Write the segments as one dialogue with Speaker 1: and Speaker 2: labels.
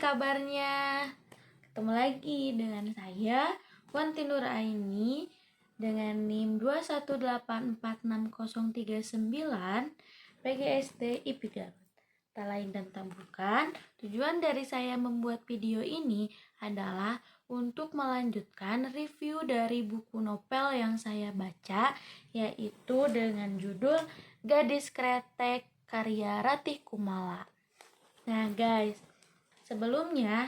Speaker 1: kabarnya? Ketemu lagi dengan saya, Wanti Nuraini, dengan NIM 2184639 PGSD IP Garut. Tak lain dan tak bukan, tujuan dari saya membuat video ini adalah untuk melanjutkan review dari buku novel yang saya baca, yaitu dengan judul Gadis Kretek karya Ratih Kumala. Nah guys, sebelumnya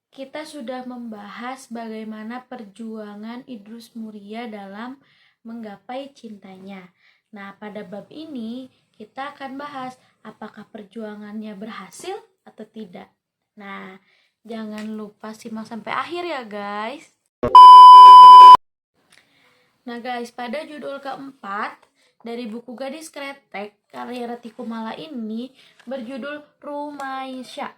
Speaker 1: kita sudah membahas bagaimana perjuangan Idrus Muria dalam menggapai cintanya. Nah, pada bab ini kita akan bahas apakah perjuangannya berhasil atau tidak. Nah, jangan lupa simak sampai akhir ya guys. Nah guys, pada judul keempat dari buku Gadis Kretek karya Ratih Kumala ini berjudul Rumaisya.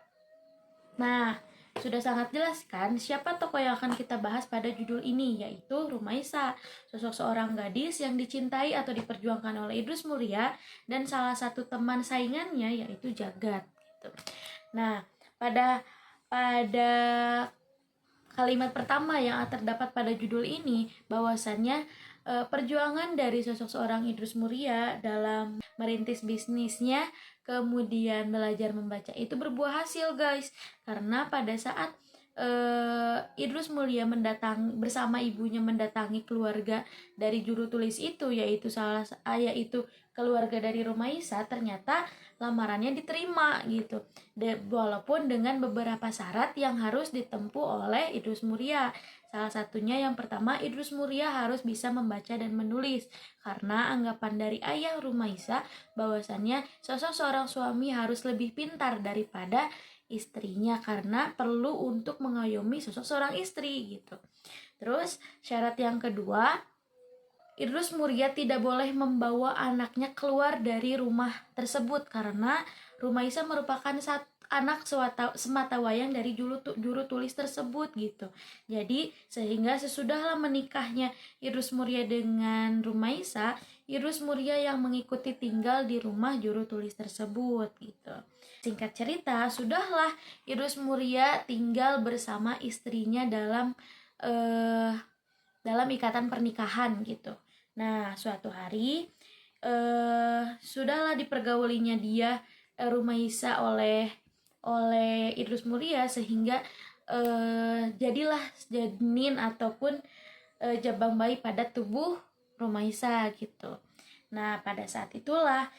Speaker 1: Nah, sudah sangat jelas kan siapa tokoh yang akan kita bahas pada judul ini, yaitu Rumaisa, sosok seorang gadis yang dicintai atau diperjuangkan oleh Idrus Muria dan salah satu teman saingannya yaitu Jagat gitu. Nah, pada kalimat pertama yang terdapat pada judul ini bahwasannya perjuangan dari sosok seorang Idrus Muria dalam merintis bisnisnya kemudian belajar membaca itu berbuah hasil guys, karena pada saat Idrus Mulia bersama ibunya mendatangi keluarga dari juru tulis itu, yaitu keluarga dari Rumaisa, ternyata lamarannya diterima gitu. Walaupun dengan beberapa syarat yang harus ditempuh oleh Idrus Mulia. Salah satunya yang pertama, Idrus Mulia harus bisa membaca dan menulis, karena anggapan dari ayah Rumaisa bahwasannya sosok seorang suami harus lebih pintar daripada istrinya karena perlu untuk mengayomi sosok seorang istri gitu. Terus syarat yang kedua, Idrus Muria tidak boleh membawa anaknya keluar dari rumah tersebut karena Rumaisa merupakan anak sematawayang dari juru tulis tersebut gitu. Jadi sehingga sesudahlah menikahnya Idrus Muria dengan Rumaisa, Idrus Muria yang mengikuti tinggal di rumah juru tulis tersebut gitu. Singkat cerita, sudahlah Idrus Muria tinggal bersama istrinya dalam ikatan pernikahan gitu. Nah, suatu hari sudahlah dipergaulinya dia Rumaisa oleh Idrus Muria sehingga jadilah janin ataupun jabang bayi pada tubuh Rumaisa gitu. Nah, pada saat itulah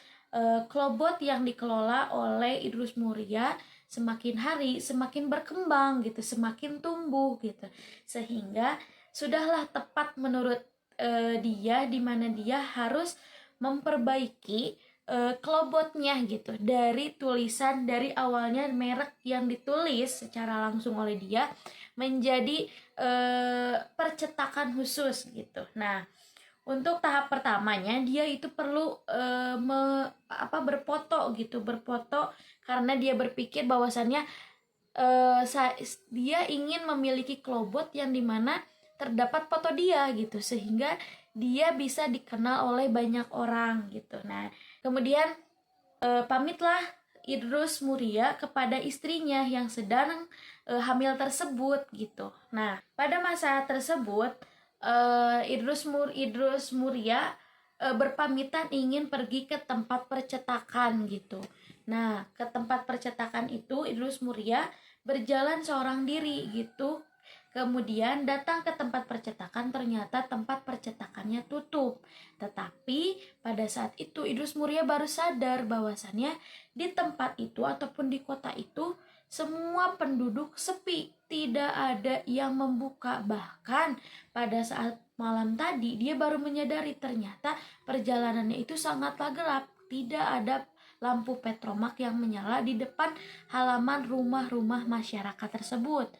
Speaker 1: Klobot yang dikelola oleh Idrus Muria semakin hari semakin berkembang gitu, semakin tumbuh gitu, sehingga sudahlah tepat menurut dia di mana dia harus memperbaiki Klobotnya gitu, dari tulisan dari awalnya merek yang ditulis secara langsung oleh dia menjadi percetakan khusus gitu. Nah, untuk tahap pertamanya dia itu perlu berfoto karena dia berpikir bahwasannya dia ingin memiliki Klobot yang dimana terdapat foto dia gitu, sehingga dia bisa dikenal oleh banyak orang gitu. Nah, kemudian pamitlah Idrus Muria kepada istrinya yang sedang hamil tersebut gitu. Nah, pada masa tersebut Idrus Muria berpamitan ingin pergi ke tempat percetakan gitu. Nah, ke tempat percetakan itu Idrus Muria berjalan seorang diri gitu. Kemudian datang ke tempat percetakan, ternyata tempat percetakannya tutup. Tetapi pada saat itu Idrus Muria baru sadar bahwasannya di tempat itu ataupun di kota itu semua penduduk sepi, tidak ada yang membuka. Bahkan pada saat malam tadi dia baru menyadari ternyata perjalanannya itu sangatlah gelap, tidak ada lampu petromak yang menyala di depan halaman rumah-rumah masyarakat tersebut.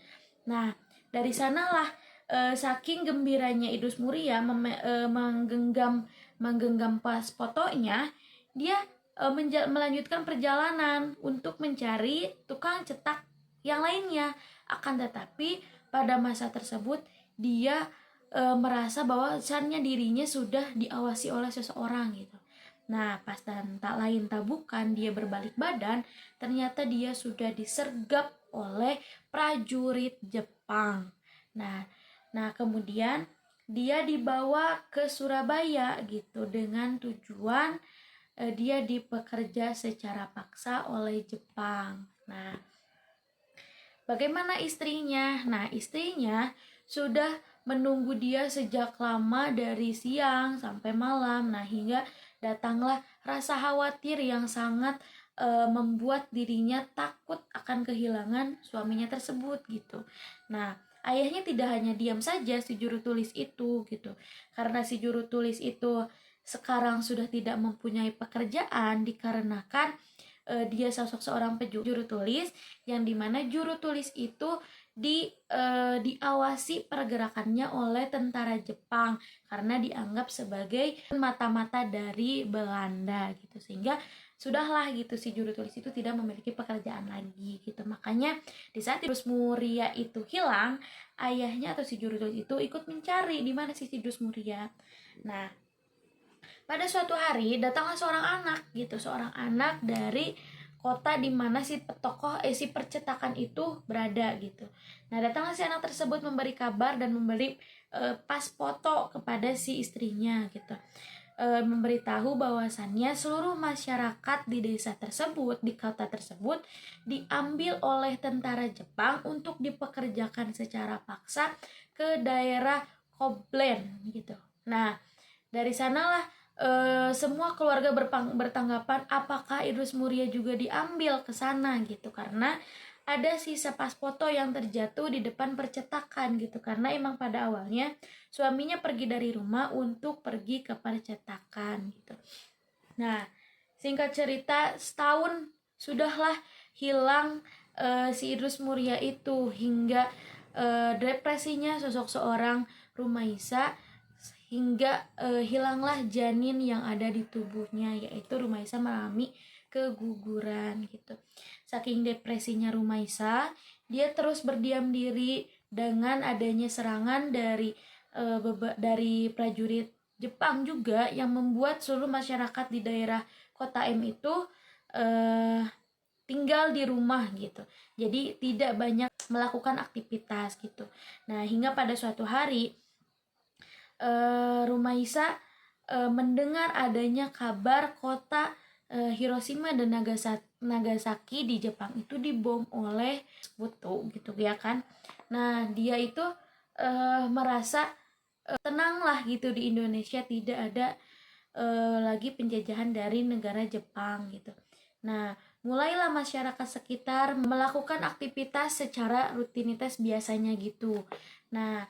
Speaker 1: Nah, dari sanalah saking gembiranya Idrus Muria menggenggam pas fotonya, dia melanjutkan perjalanan untuk mencari tukang cetak yang lainnya. Akan tetapi pada masa tersebut dia merasa bahwasannya dirinya sudah diawasi oleh seseorang gitu. Nah, pas dan tak lain tak bukan dia berbalik badan, ternyata dia sudah disergap oleh prajurit Jepang. Nah, kemudian dia dibawa ke Surabaya gitu dengan tujuan dia dipekerja secara paksa oleh Jepang. Nah, bagaimana istrinya? Nah, istrinya sudah menunggu dia sejak lama dari siang sampai malam. Nah, hingga datanglah rasa khawatir yang sangat membuat dirinya takut akan kehilangan suaminya tersebut gitu. Nah, ayahnya tidak hanya diam saja si juru tulis itu gitu. Karena si juru tulis itu sekarang sudah tidak mempunyai pekerjaan dikarenakan dia sosok seorang juru tulis yang dimana juru tulis itu diawasi pergerakannya oleh tentara Jepang karena dianggap sebagai mata-mata dari Belanda gitu, sehingga sudahlah gitu si juru tulis itu tidak memiliki pekerjaan lagi gitu. Makanya di saat Idrus Muria itu hilang, ayahnya atau si juru tulis itu ikut mencari di mana si Idrus Muria. Nah, pada suatu hari datanglah seorang anak dari kota di mana si si percetakan itu berada gitu. Nah, datanglah si anak tersebut memberi kabar dan memberi pas foto kepada si istrinya gitu. Memberitahu bahwasannya seluruh masyarakat di desa tersebut, di kota tersebut diambil oleh tentara Jepang untuk dipekerjakan secara paksa ke daerah Koblen gitu. Nah, dari sanalah semua keluarga bertanggapan apakah Idrus Muria juga diambil ke sana gitu, karena ada sisa pas foto yang terjatuh di depan percetakan gitu, karena emang pada awalnya suaminya pergi dari rumah untuk pergi ke percetakan gitu. Nah, singkat cerita setahun sudahlah hilang si Idrus Muria itu, hingga depresinya sosok seorang Rumaisa, hingga hilanglah janin yang ada di tubuhnya, yaitu Rumaisa mengalami keguguran gitu. Saking depresinya Rumaisa, dia terus berdiam diri dengan adanya serangan dari prajurit Jepang juga yang membuat seluruh masyarakat di daerah kota M itu tinggal di rumah gitu. Jadi tidak banyak melakukan aktivitas gitu. Nah, hingga pada suatu hari Rumaisa mendengar adanya kabar kota Hiroshima dan Nagasaki di Jepang itu dibom oleh sekutu gitu ya kan. Nah, dia itu merasa tenanglah gitu, di Indonesia tidak ada lagi penjajahan dari negara Jepang gitu. Nah, mulailah masyarakat sekitar melakukan aktivitas secara rutinitas biasanya gitu. Nah,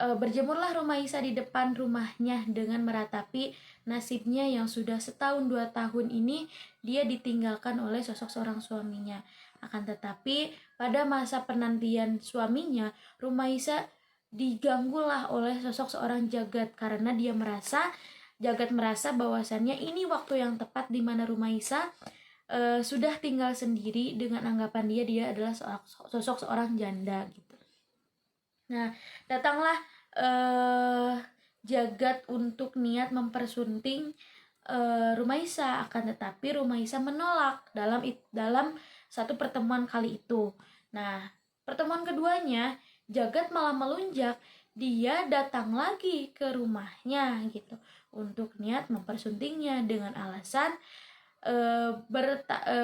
Speaker 1: berjemurlah Rumaisa di depan rumahnya dengan meratapi nasibnya yang sudah setahun 2 tahun ini dia ditinggalkan oleh sosok seorang suaminya. Akan tetapi pada masa penantian suaminya, Rumaisa diganggulah oleh sosok seorang Jagat karena Jagat merasa bahwasannya ini waktu yang tepat di mana Rumaisa sudah tinggal sendiri dengan anggapan dia adalah sosok seorang janda gitu. Nah, datanglah Jagat untuk niat mempersunting Rumaisa, akan tetapi Rumaisa menolak dalam satu pertemuan kali itu. Nah, pertemuan keduanya Jagat malah melunjak, dia datang lagi ke rumahnya gitu untuk niat mempersuntingnya dengan alasan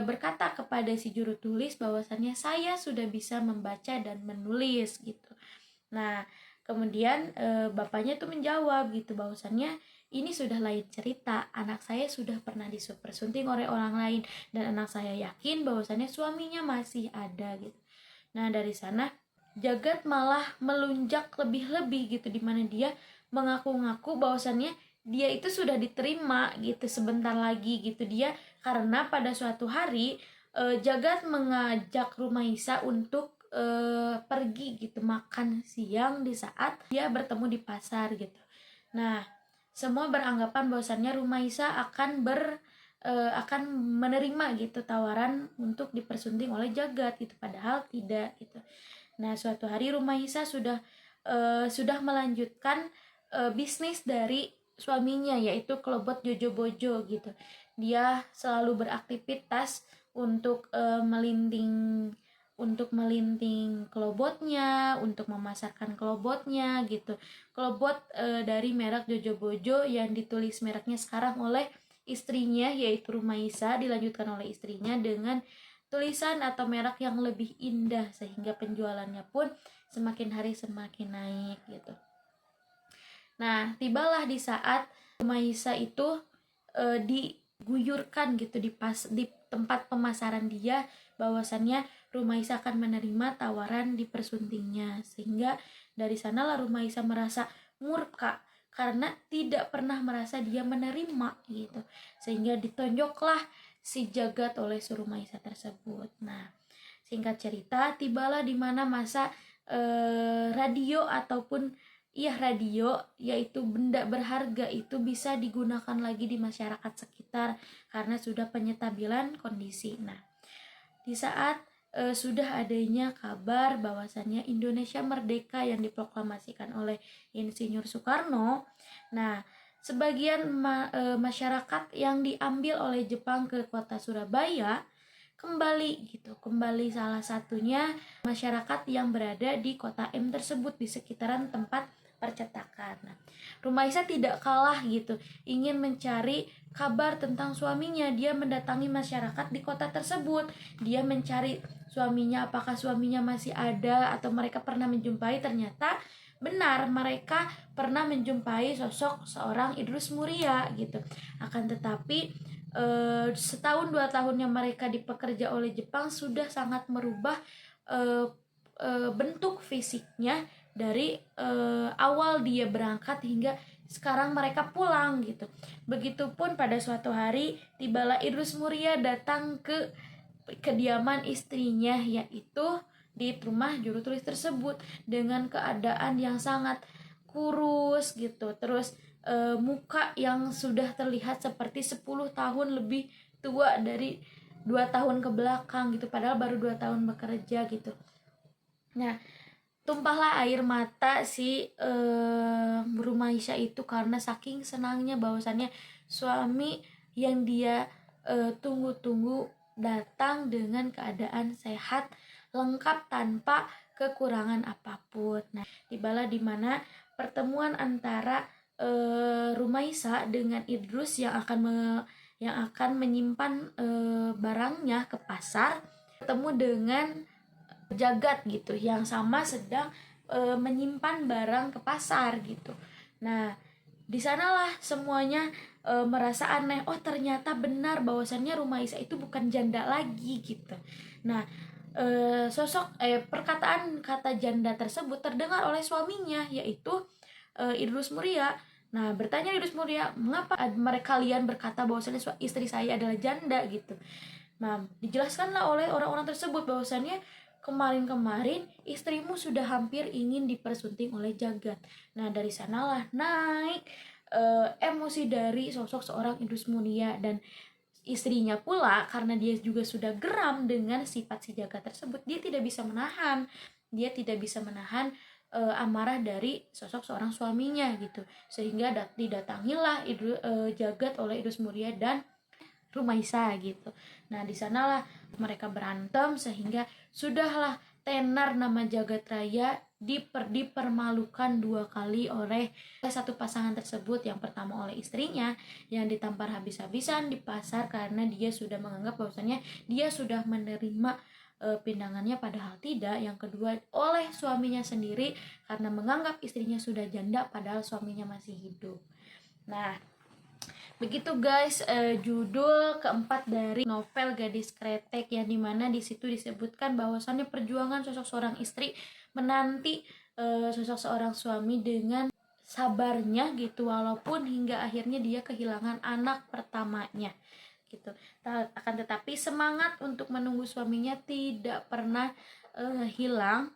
Speaker 1: berkata kepada si juru tulis bahwasannya saya sudah bisa membaca dan menulis gitu. Nah, kemudian bapaknya tuh menjawab gitu bahwasannya ini sudah lain cerita, anak saya sudah pernah disunting oleh orang lain dan anak saya yakin bahwasannya suaminya masih ada gitu. Nah, dari sana Jagat malah melunjak lebih-lebih gitu, dimana dia mengaku-ngaku bahwasannya dia itu sudah diterima gitu sebentar lagi gitu. Dia karena pada suatu hari Jagat mengajak Rumaisa untuk pergi gitu makan siang di saat dia bertemu di pasar gitu. Nah, semua beranggapan bahwasannya Rumaisa akan menerima gitu tawaran untuk dipersunting oleh Jagat gitu, padahal tidak gitu. Nah, suatu hari Rumaisa sudah melanjutkan bisnis dari suaminya, yaitu kelebot Jojo Bojo gitu. Dia selalu beraktivitas untuk melinting untuk melinting kelobotnya, untuk memasarkan kelobotnya gitu. Kelobot dari merek Jojo Bojo yang ditulis mereknya sekarang oleh istrinya yaitu Rumaisa, dilanjutkan oleh istrinya dengan tulisan atau merek yang lebih indah sehingga penjualannya pun semakin hari semakin naik gitu. Nah, tibalah di saat Rumaisa itu diguyurkan gitu di tempat pemasaran dia bahwasannya Rumaisa akan menerima tawaran dipersuntingnya, sehingga dari sanalah Rumaisa merasa murka karena tidak pernah merasa dia menerima gitu, sehingga ditonjoklah si Jagat oleh si Rumaisa tersebut. Nah, singkat cerita tibalah di mana masa radio ataupun radio, yaitu benda berharga itu bisa digunakan lagi di masyarakat sekitar karena sudah penyetabilan kondisi. Nah, di saat sudah adanya kabar bahwasannya Indonesia merdeka yang diproklamasikan oleh Insinyur Soekarno, nah sebagian masyarakat yang diambil oleh Jepang ke kota Surabaya kembali salah satunya masyarakat yang berada di kota M tersebut di sekitaran tempat percetakan. Nah, Rumaisa tidak kalah gitu, ingin mencari kabar tentang suaminya. Dia mendatangi masyarakat di kota tersebut. Dia mencari suaminya, apakah suaminya masih ada atau mereka pernah menjumpai. Ternyata benar, mereka pernah menjumpai sosok seorang Idrus Mulia gitu. Akan tetapi setahun 2 tahun yang mereka dipekerja oleh Jepang sudah sangat merubah bentuk fisiknya dari awal dia berangkat hingga sekarang mereka pulang gitu. Begitupun pada suatu hari tibalah Idrus Mulia datang ke kediaman istrinya, yaitu di rumah juru tulis tersebut dengan keadaan yang sangat kurus gitu. Terus muka yang sudah terlihat seperti 10 tahun lebih tua dari 2 tahun ke belakang gitu, padahal baru 2 tahun bekerja gitu. Nah, tumpahlah air mata si Rumaisa itu karena saking senangnya bahwasannya suami yang dia tunggu-tunggu datang dengan keadaan sehat lengkap tanpa kekurangan apapun. Nah, tibalah di mana pertemuan antara Rumaisa dengan Idrus yang akan menyimpan barangnya ke pasar, ketemu dengan Jagat gitu yang sama sedang menyimpan barang ke pasar gitu. Nah, di sanalah semuanya merasa aneh. Oh, ternyata benar bahwasannya Rumaisa itu bukan janda lagi gitu. Nah, perkataan kata janda tersebut terdengar oleh suaminya, yaitu Idrus Mulia. Nah, bertanya Idrus Mulia, mengapa kalian berkata bahwasannya istri saya adalah janda gitu. Nah, dijelaskanlah oleh orang-orang tersebut bahwasannya kemarin-kemarin istrimu sudah hampir ingin dipersunting oleh Jagat. Nah, dari sanalah naik emosi dari sosok seorang Idrus Mulia dan istrinya pula, karena dia juga sudah geram dengan sifat si Jagat tersebut. Dia tidak bisa menahan amarah dari sosok seorang suaminya gitu, sehingga didatangilah Jagat oleh Idrus Mulia dan Rumaisa gitu. Nah, di sanalah mereka berantem sehingga sudahlah tenar nama Jagat Raya dipermalukan 2 kali oleh satu pasangan tersebut. Yang pertama oleh istrinya yang ditampar habis-habisan di pasar karena dia sudah menganggap bahwasannya dia sudah menerima pindangannya, padahal tidak. Yang kedua oleh suaminya sendiri karena menganggap istrinya sudah janda padahal suaminya masih hidup. Nah, begitu guys, judul keempat dari novel Gadis Kretek, yang dimana di situ disebutkan bahwasannya perjuangan sosok seorang istri menanti sosok seorang suami dengan sabarnya gitu, walaupun hingga akhirnya dia kehilangan anak pertamanya gitu. Akan tetapi semangat untuk menunggu suaminya tidak pernah hilang.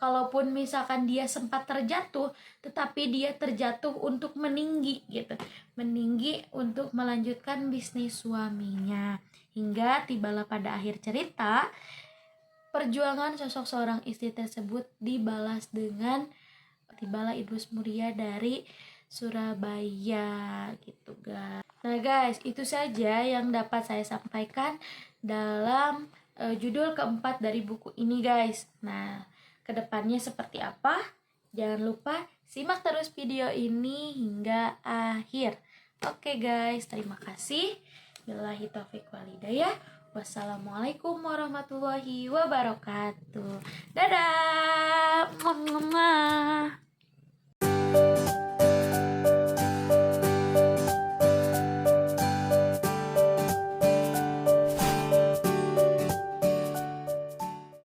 Speaker 1: Kalaupun misalkan dia sempat terjatuh, tetapi dia terjatuh untuk meninggi gitu, meninggi untuk melanjutkan bisnis suaminya. Hingga tibalah pada akhir cerita, perjuangan sosok seorang istri tersebut dibalas dengan tibalah Idrus Mulia dari Surabaya gitu guys. Nah guys, itu saja yang dapat saya sampaikan dalam judul keempat dari buku ini guys. Nah, kedepannya seperti apa? Jangan lupa simak terus video ini hingga akhir. Oke guys, terima kasih. Billahi taufiq walhidayah. Wassalamualaikum warahmatullahi wabarakatuh. Dadah. Mwah, mwah, mwah.